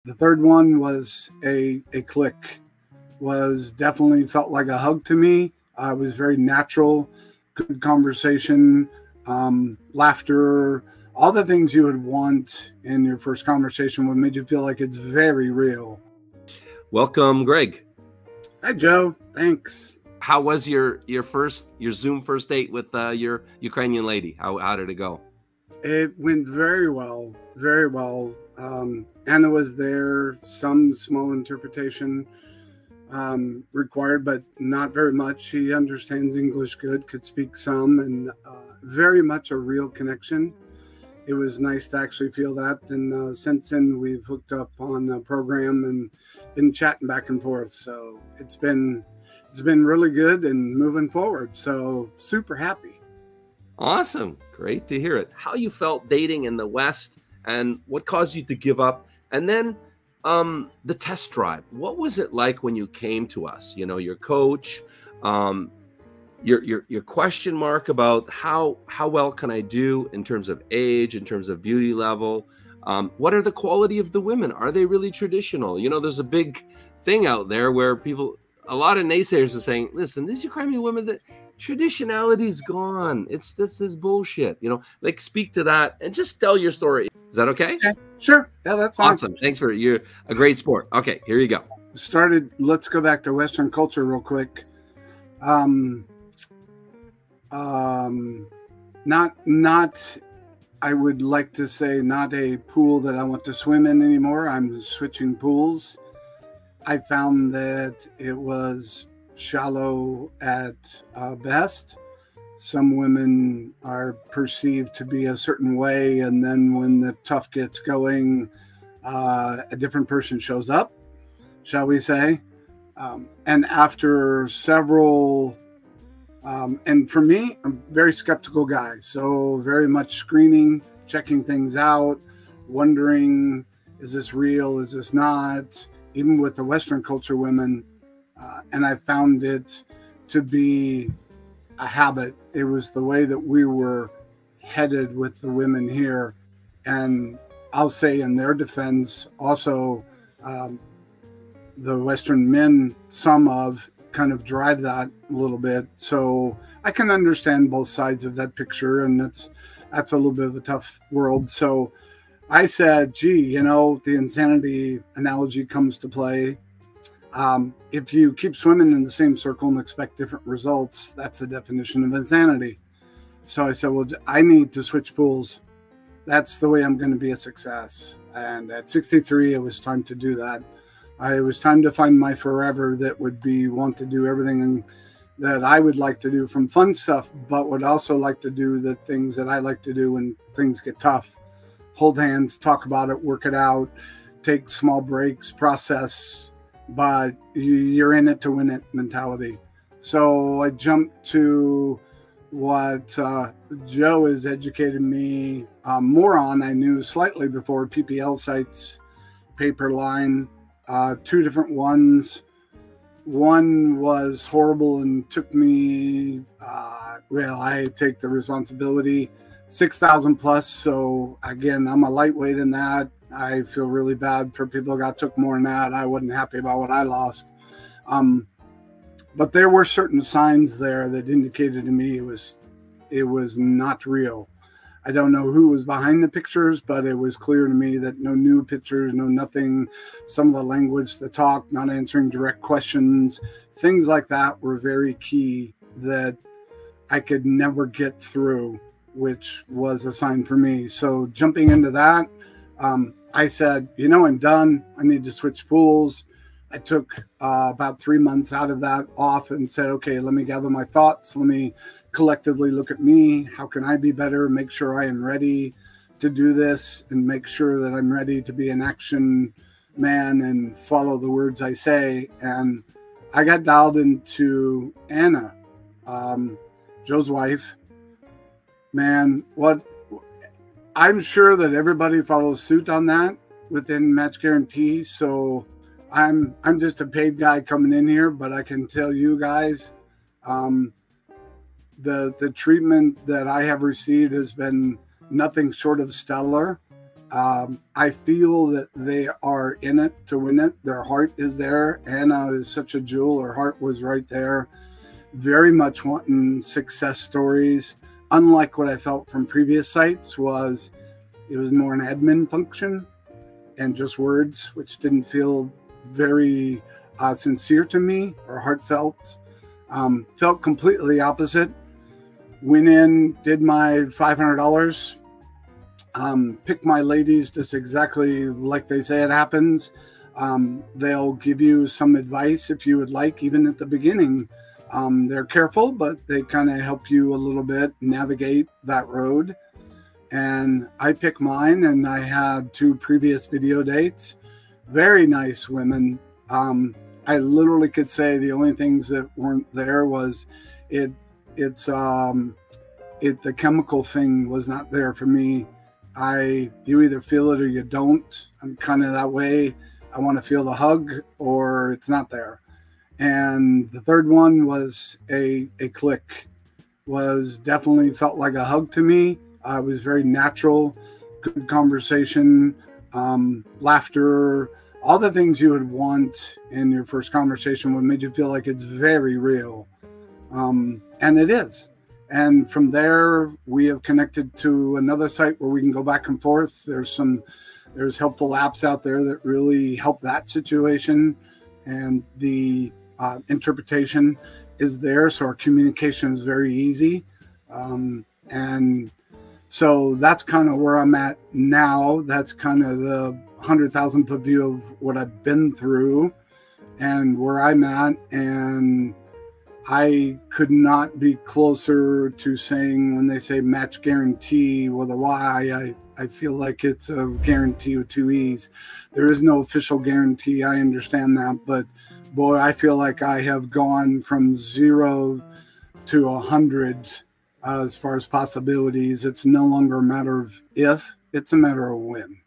The third one was a click. Was definitely felt like a hug to me. It was very natural, good conversation, laughter, all the things you would want in your first conversation would make you feel like it's very real. Welcome, Greg. Hi, Joe. Thanks. How was your Zoom first date with your Ukrainian lady? How did it go? It went very well, very well. Anna was there, some small interpretation required, but not very much. She understands English good, could speak some, and very much a real connection. It was nice to actually feel that. And since then, we've hooked up on the program and been chatting back and forth. So it's been really good and moving forward. So super happy. Awesome. Great to hear it. How you felt dating in the West and what caused you to give up? And then the test drive. What was it like when you came to us? You know, your coach, your question mark about how well can I do in terms of age, in terms of beauty level? What are the quality of the women? Are they really traditional? You know, there's a big thing out there where a lot of naysayers are saying, listen, these Ukrainian women, that traditionality's gone. This bullshit, you know, like speak to that and just tell your story. Is that okay? Yeah, sure. Yeah, that's fine. Awesome. Thanks you're a great sport. Okay, here you go. Let's go back to Western culture real quick. Not, I would like to say not a pool that I want to swim in anymore. I'm switching pools. I found that it was shallow at best. Some women are perceived to be a certain way, and then when the tough gets going, a different person shows up, shall we say. And after several, and for me, I'm a very skeptical guy, so very much screening, checking things out, wondering, is this real, is this not? Even with the Western culture women, and I found it to be a habit. It was the way that we were headed with the women here. And I'll say in their defense, also the Western men, some of kind of drive that a little bit. So I can understand both sides of that picture, and that's a little bit of a tough world. So I said, gee, you know, the insanity analogy comes to play. If you keep swimming in the same circle and expect different results, that's a definition of insanity. So I said, well, I need to switch pools. That's the way I'm going to be a success. And at 63, it was time to do that. It was time to find my forever that would want to do everything that I would like to do, from fun stuff, but would also like to do the things that I like to do when things get tough. Hold hands, talk about it, work it out, take small breaks, process, but you're in it to win it mentality. So I jumped to what Joe has educated me more on. I knew slightly before, PPL sites, paper line, 2 different ones. One was horrible and took me, well, I take the responsibility, 6,000 plus. So again, I'm a lightweight in that. I feel really bad for people that took more than that. I wasn't happy about what I lost. But there were certain signs there that indicated to me it was not real. I don't know who was behind the pictures, but it was clear to me that no new pictures, no nothing. Some of the language, the talk, not answering direct questions, things like that were very key that I could never get through, which was a sign for me. So jumping into that, I said, you know, I'm done. I need to switch pools. I took about 3 months out of that off and said, okay, let me gather my thoughts. Let me collectively look at me. How can I be better? Make sure I am ready to do this, and make sure that I'm ready to be an action man and follow the words I say. And I got dialed into Anna, Joe's wife. Man, I'm sure that everybody follows suit on that within Match Guarantee. So I'm just a paid guy coming in here, but I can tell you guys, the treatment that I have received has been nothing short of stellar. I feel that they are in it to win it. Their heart is there. Anna is such a jewel. Her heart was right there. Very much wanting success stories. Unlike what I felt from previous sites, it was more an admin function and just words, which didn't feel very sincere to me or heartfelt. Felt completely opposite. Went in, did my $500, pick my ladies just exactly like they say it happens. They'll give you some advice if you would like, even at the beginning. They're careful, but they kind of help you a little bit navigate that road. And I picked mine, and I had 2 previous video dates. Very nice women. I literally could say the only things that weren't there was the chemical thing was not there for me. You either feel it or you don't. I'm kind of that way. I want to feel the hug or it's not there. And the third one was a click. Was definitely felt like a hug to me. It was very natural, good conversation, laughter, all the things you would want in your first conversation would make you feel like it's very real. And it is. And from there, we have connected to another site where we can go back and forth. There's helpful apps out there that really help that situation. And the interpretation is there. So our communication is very easy. And so that's kind of where I'm at now. That's kind of the 100,000 foot view of what I've been through and where I'm at. And I could not be closer to saying when they say match guarantee with a Y, I feel like it's a guarantee with 2 E's. There is no official guarantee. I understand that. But boy, I feel like I have gone from 0 to 100 as far as possibilities. It's no longer a matter of if, it's a matter of when.